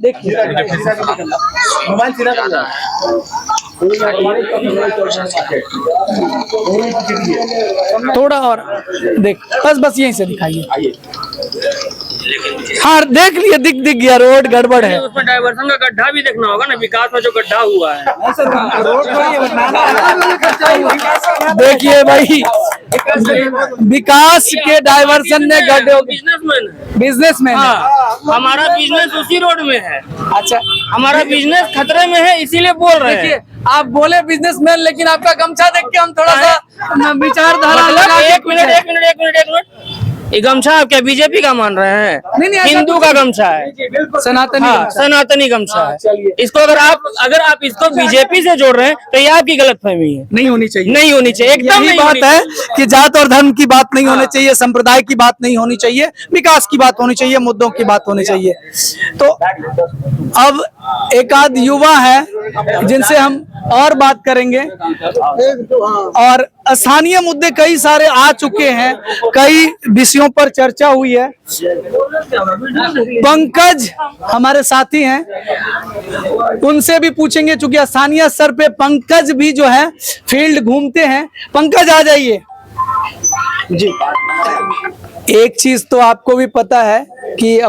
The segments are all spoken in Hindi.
देखिए मोबाइल सीधा कर लो। थोड़ा और देख, बस यहीं से दिखाइए। हाँ देख लिए, दिख गया रोड गड़बड़ है। उसमें डाइवर्सन का गड्ढा भी देखना होगा ना, विकास में जो गड्ढा हुआ है। देखिए भाई, विकास के डाइवर्सन ने गड्ढे। बिजनेसमैन हाँ, हमारा बिजनेस उसी रोड में है। अच्छा, हमारा बिजनेस खतरे में है, इसीलिए बोल रहे हैं। देखिए आप बोले बिजनेसमैन, लेकिन आपका गमछा देख के हम थोड़ा सा विचारधारा मतलब एक मिनट, ये गमछा आप क्या बीजेपी का मान रहे हैं? नहीं, हिंदू का गमछा है, सनातनी। हाँ, सनातनी गमछा है। इसको अगर आप इसको बीजेपी से जोड़ रहे हैं तो ये आपकी गलतफहमी है। नहीं होनी चाहिए, नहीं होनी चाहिए, एकदम यही बात है कि जात और धर्म की बात नहीं होनी चाहिए, संप्रदाय की बात नहीं होनी चाहिए, विकास की बात होनी चाहिए, मुद्दों की बात होनी चाहिए। तो अब एक आध युवा है जिनसे हम और बात करेंगे, और स्थानीय मुद्दे कई सारे आ चुके हैं, कई विषयों पर चर्चा हुई है। पंकज हमारे साथी हैं, उनसे भी पूछेंगे, चूंकि स्थानीय स्तर पे पंकज भी जो है फील्ड घूमते हैं। पंकज आ जाइए जी। एक चीज तो आपको भी पता है कि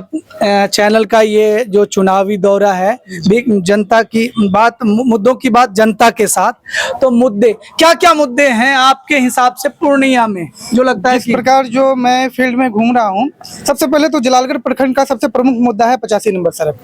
चैनल का ये जो चुनावी दौरा है, जनता की बात, मुद्दों की बात जनता के साथ, तो मुद्दे क्या क्या मुद्दे हैं आपके हिसाब से पूर्णिया में, जो लगता है इस प्रकार जो मैं फील्ड में घूम रहा हूँ। सबसे पहले तो जलालगढ़ प्रखंड का सबसे प्रमुख मुद्दा है 85 नंबर सड़क,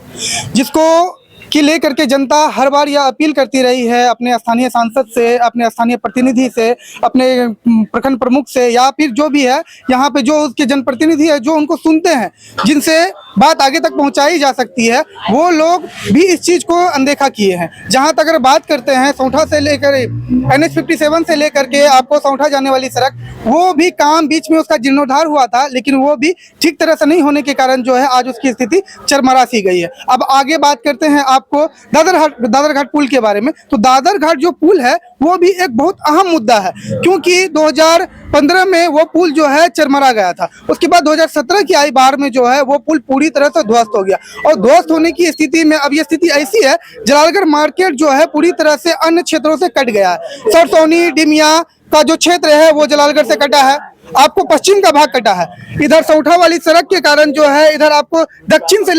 जिसको कि लेकर के जनता हर बार यह अपील करती रही है अपने स्थानीय सांसद से, अपने स्थानीय प्रतिनिधि से, अपने प्रखंड प्रमुख से, या फिर जो भी है यहाँ पे जो उसके जनप्रतिनिधि है जो उनको सुनते हैं, जिनसे बात आगे तक पहुंचाई जा सकती है, वो लोग भी इस चीज़ को अनदेखा किए हैं। जहाँ तक अगर बात करते हैं सौंठा से लेकर NH 57 से लेकर के आपको सौंठा जाने वाली सड़क, वो भी काम बीच में उसका जीर्णोद्धार हुआ था, लेकिन वो भी ठीक तरह से नहीं होने के कारण जो है आज उसकी स्थिति चरमरा सी गई है। अब आगे बात करते हैं आपको दादर घाट पुल के बारे में। तो दादर घाट जो पुल है वो भी एक बहुत अहम मुद्दा है, क्योंकि 2015 में वो पुल जो है चरमरा गया था। उसके बाद 2017 की आई बाढ़ में जो है वो पुल पूरी तरह से ध्वस्त हो गया, और ध्वस्त होने की स्थिति में अब ये स्थिति ऐसी है, जलालगढ़ मार्केट जो है पूरी तरह से अन्य क्षेत्रों से कट गया है। सरसौनी डिमिया का जो क्षेत्र है वो जलालगढ़ से कटा है, आपको पश्चिम का भाग कटा है। इधर सौठा वाली सड़क के कारण जो है इधर आपको दक्षिण से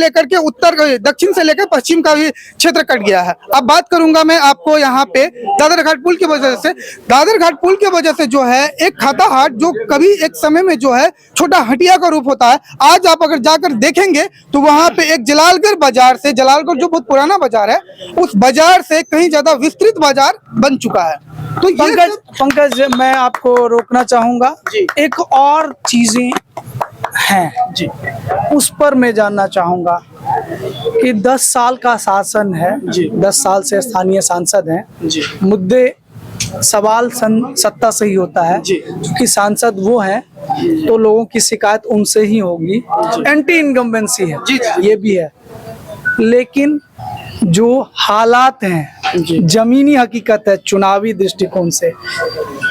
लेकर पश्चिम का भी क्षेत्र कट गया है। अब बात करूंगा मैं आपको यहाँ पे दादर घाट पुल की वजह से। दादर घाट पुल की वजह से जो है एक खाता हाट जो कभी एक समय में जो है छोटा हटिया का रूप होता है, आज आप अगर जाकर देखेंगे तो वहाँ पे एक जलालगढ़ बाजार से, जलालगढ़ जो बहुत पुराना बाजार है, उस बाजार से कहीं ज्यादा विस्तृत बाजार बन चुका है। तो पंकज मैं आपको रोकना चाहूंगा, एक और चीजें हैं जी, उस पर मैं जानना चाहूंगा कि 10 साल का शासन है जी, 10 साल से स्थानीय सांसद हैं जी, मुद्दे सवाल सत्ता से ही होता है जी, क्योंकि सांसद वो हैं तो लोगों की शिकायत उनसे ही होगी, एंटी इनकम्बेंसी है जी, ये भी है। लेकिन जो हालात हैं, जमीनी हकीकत है, चुनावी दृष्टिकोण से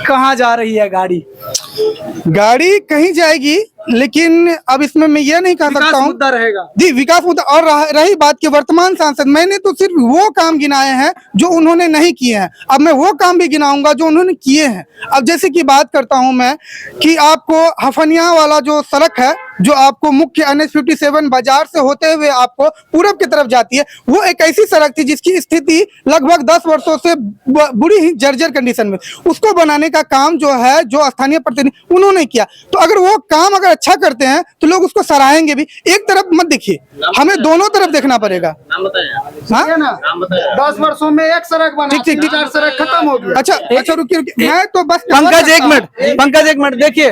कहाँ जा रही है गाड़ी कहीं जाएगी, लेकिन अब इसमें मैं ये नहीं कह सकता हूँ मुद्दा रहेगा जी, विकास मुद्दा। और रही बात की वर्तमान सांसद, मैंने तो सिर्फ वो काम गिनाए हैं जो उन्होंने नहीं किए हैं, अब मैं वो काम भी गिनाऊंगा जो उन्होंने किए हैं। अब जैसे कि बात करता हूं मैं कि आपको हफनिया वाला जो सड़क है, जो आपको मुख्य NH 57 बाजार से होते हुए आपको पूरब की तरफ जाती है, वो एक ऐसी सड़क थी जिसकी स्थिति लगभग 10 वर्षों से बुरी ही जर्जर कंडीशन में, उसको बनाने का काम जो है जो स्थानीय प्रतिनिधि उन्होंने किया। तो अगर वो काम अगर अच्छा करते हैं तो लोग उसको सराहेंगे भी। एक तरफ मत देखिए, हमें दोनों तरफ देखना पड़ेगा। हाँ? 10 वर्षों में एक सड़क बना, ठीक, 4 सड़क खत्म हो गया। अच्छा रुकिए, मैं तो बस पंकज एक मिनट देखिए,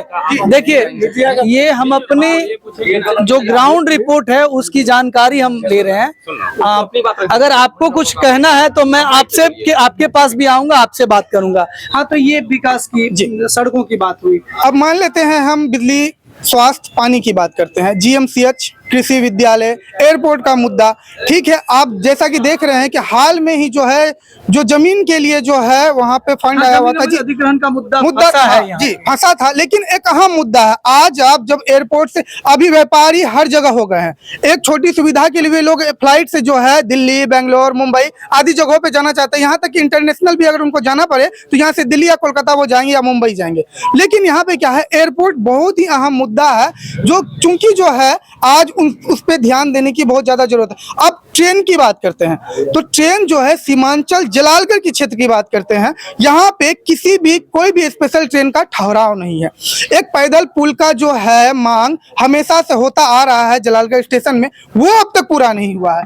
ये हम अपने जो ग्राउंड रिपोर्ट है उसकी जानकारी हम ले रहे हैं। अगर आपको कुछ कहना है तो मैं आपके पास भी आऊंगा, आपसे बात करूंगा। हाँ, तो ये विकास की सड़कों की बात हुई। अब मान लेते हैं हम बिजली, स्वास्थ्य, पानी की बात करते हैं। GMCH कृषि विद्यालय, एयरपोर्ट का मुद्दा, ठीक है। आप जैसा कि देख रहे हैं कि हाल में ही जो है, जो जमीन के लिए जो है वहाँ पे फंड आया हुआ था जी, अधिग्रहण का मुद्दा था है यहाँ। जी, फंसा था। लेकिन एक अहम मुद्दा है, आज आप जब एयरपोर्ट से, अभी व्यापारी हर जगह हो गए हैं, एक छोटी सुविधा के लिए लोग फ्लाइट से जो है दिल्ली, बेंगलोर, मुंबई आदि जगहों पे जाना चाहते हैं। यहाँ तक कि इंटरनेशनल भी अगर उनको जाना पड़े तो यहाँ से दिल्ली या कोलकाता वो जाएंगे या मुंबई जाएंगे। लेकिन यहाँ पे क्या है, एयरपोर्ट बहुत ही अहम मुद्दा है, जो चूंकि जो है आज उस पे ध्यान देने की बहुत ज्यादा जरूरत है। अब ट्रेन की बात करते हैं तो ट्रेन जो है सीमांचल जलालगढ़ के क्षेत्र की बात करते हैं, यहाँ पे किसी भी कोई भी स्पेशल ट्रेन का ठहराव नहीं है। एक पैदल पुल का जो है मांग हमेशा से होता आ रहा है जलालगढ़ स्टेशन में, वो अब तक पूरा नहीं हुआ है।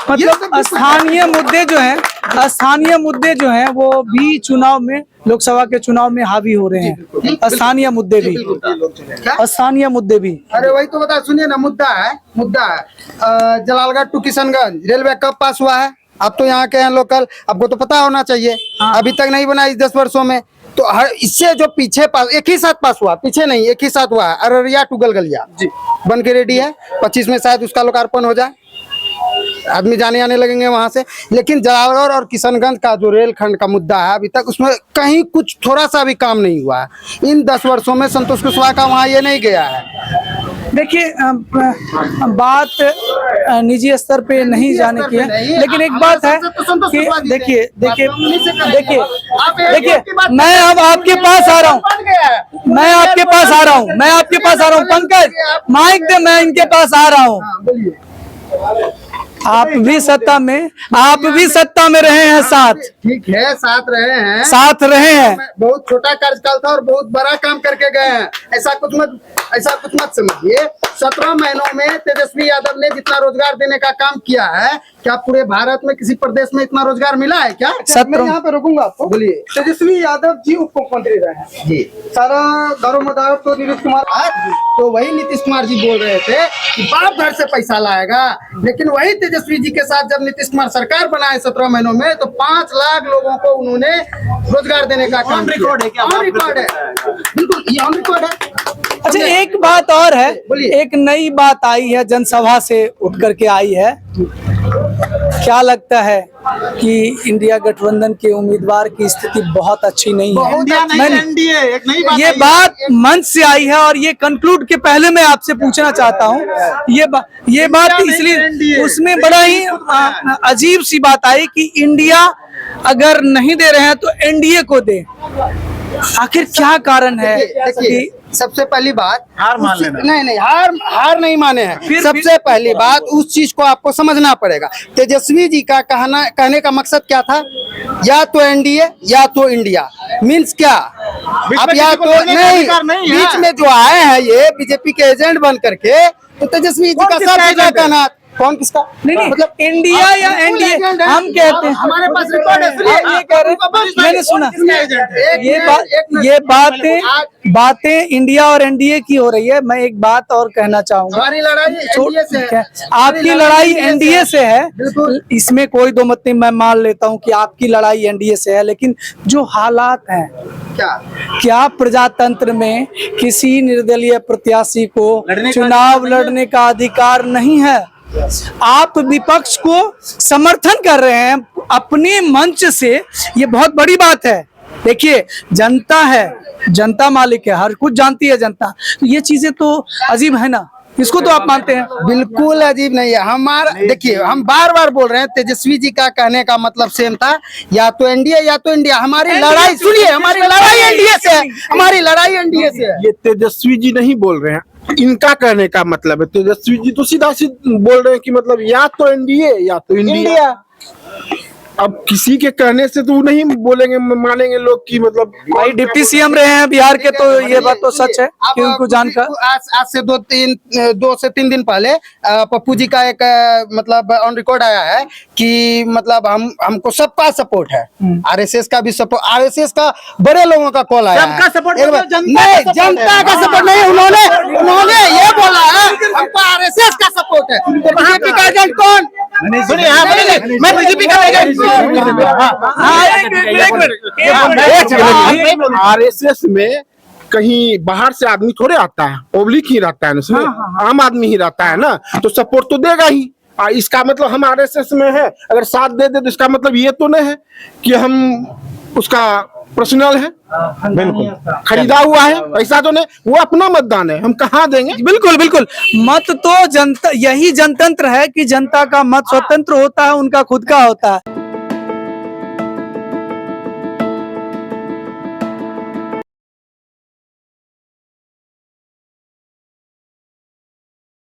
मतलब स्थानीय मुद्दे जो हैं वो भी चुनाव में, लोकसभा के चुनाव में हावी हो रहे हैं। स्थानीय मुद्दे भी, स्थानीय मुद्दे भी। अरे वही तो बता, सुनिए ना, मुद्दा है जलालगढ़ टू किशनगंज रेलवे कब पास हुआ है? आप तो यहाँ के हैं लोकल, आपको तो पता होना चाहिए। अभी तक नहीं बना इस 10 वर्षों में। तो हर इससे जो पीछे पास, एक ही साथ पास हुआ, पीछे नहीं, एक ही साथ हुआ है। अररिया टू गलगलिया जी बन के रेडी है, 25 में शायद उसका लोकार्पण हो जाए, आदमी जाने आने लगेंगे वहां से। लेकिन जलालगढ़ और किशनगंज का जो रेलखंड का मुद्दा है, अभी तक उसमें कहीं कुछ थोड़ा सा भी काम नहीं हुआ है। इन 10 वर्षों में संतोष कुशवाहा का वहां ये नहीं गया है। देखिए, बात निजी स्तर पे नहीं जाने की है, लेकिन एक बात है कि देखिए, मैं अब आपके पास आ रहा हूँ, मैं आपके पास आ रहा हूँ पंकज, माइक दे, मैं इनके पास आ रहा हूँ। आप भी सत्ता में रहे हैं, साथ, ठीक है, साथ रहे हैं। बहुत छोटा कार्यकाल था और बहुत बड़ा काम करके गए हैं। ऐसा कुछ मत समझिए। 17 महीनों में तेजस्वी यादव ने जितना रोजगार देने का काम किया है, क्या पूरे भारत में किसी प्रदेश में इतना रोजगार मिला है क्या? मैं यहाँ पे रोकूंगा आपको। बोलिए। तेजस्वी यादव जी उप मुख्यमंत्री रहे हैं जी, सारा दारोमदार तो नीतीश कुमार। तो वही नीतीश कुमार जी बोल रहे थे कि बाप घर से पैसा लाएगा, लेकिन वही तेजस्वी जी के साथ जब नीतीश कुमार सरकार बनाए 17 महीनों में, तो 5 लाख लोगों को उन्होंने रोजगार देने का काम किया। रिकॉर्ड है, बिल्कुल ये ऑन रिकॉर्ड है। अच्छा, एक बात और है, एक नई बात आई है, जनसभा से उठ करके आई है। क्या लगता है कि इंडिया गठबंधन के उम्मीदवार की स्थिति बहुत अच्छी नहीं है? ये बात मंच से आई है और ये कंक्लूड के पहले मैं आपसे पूछना चाहता हूँ, ये बात इसलिए, उसमें बड़ा ही अजीब सी बात आई कि इंडिया अगर नहीं दे रहे हैं तो एनडीए को दे। आखिर क्या कारण है कि सबसे पहली बात हार मान लेना, नहीं हार नहीं माने हैं। सबसे पहली बात उस चीज को आपको समझना पड़ेगा। तेजस्वी जी का कहने का मकसद क्या था? या तो एनडीए या तो इंडिया। मीन्स क्या? अब या तो नहीं, बीच में जो आए हैं ये बीजेपी के एजेंट बन करके, तो तेजस्वी जी का सब कहना, कौन किसका नहीं, मतलब इंडिया या एनडीए हम कहते हैं। हमारे पास रिकॉर्ड है, मैंने सुना ये बातें इंडिया और एनडीए की हो रही है। मैं एक बात और कहना चाहूंगा, हमारी लड़ाई एनडीए से है, आपकी लड़ाई एनडीए से है, इसमें कोई दो मत नहीं। मैं मान लेता हूं कि आपकी लड़ाई एनडीए से है, लेकिन जो हालात हैं, क्या प्रजातंत्र में किसी निर्दलीय प्रत्याशी को चुनाव लड़ने का अधिकार नहीं है? आप विपक्ष को समर्थन कर रहे हैं अपने मंच से, ये बहुत बड़ी बात है। देखिए, जनता है, जनता मालिक है, हर कुछ जानती है जनता, तो ये चीजें तो अजीब है ना, इसको तो आप मानते हैं? बिल्कुल अजीब नहीं है। हमारा देखिए, हम बार बार बोल रहे हैं, तेजस्वी जी का कहने का मतलब सेम था, या तो एनडीए या तो इंडिया। हमारी लड़ाई सुनिए, हमारी लड़ाई एनडीए से है, हमारी लड़ाई एनडीए से है। ये तेजस्वी जी नहीं बोल रहे हैं, इनका कहने का मतलब है। तेजस्वी जी तो सीधा बोल रहे हैं कि मतलब या तो एनडीए या तो इंडिया। अब किसी के कहने से तो नहीं बोलेंगे, मानेंगे लोग कि मतलब भाई डिप्टी सीएम रहे हैं बिहार के, तो ये बात तो सच है कि उनको जानकर। आज से 2 से 3 दिन पहले पप्पू जी का एक मतलब ऑन रिकॉर्ड आया है कि मतलब हमको सबका सपोर्ट है, आरएसएस का भी सपोर्ट, आरएसएस का बड़े लोगों का कॉल आया है। नहीं, जनता का सपोर्ट नहीं, उन्होंने ये बोला है हमको आरएसएस का सपोर्ट है। तो बीजेपी का एजेंट कौन? सुनिए, मैं बीजेपी का एजेंट आरएसएस में कहीं बाहर से आदमी थोड़े आता है, पब्लिक ही रहता है उसमें, आम आदमी ही रहता है ना, तो सपोर्ट तो देगा ही। इसका मतलब हम आरएसएस में है, अगर साथ दे दे तो इसका मतलब ये तो नहीं है कि हम उसका पर्सनल है, बिल्कुल खरीदा हुआ है, ऐसा तो नहीं। वो अपना मतदान है, हम कहाँ देंगे। बिल्कुल बिल्कुल, मत तो जनता, यही जनतंत्र है कि जनता का मत स्वतंत्र होता है, उनका खुद का होता है।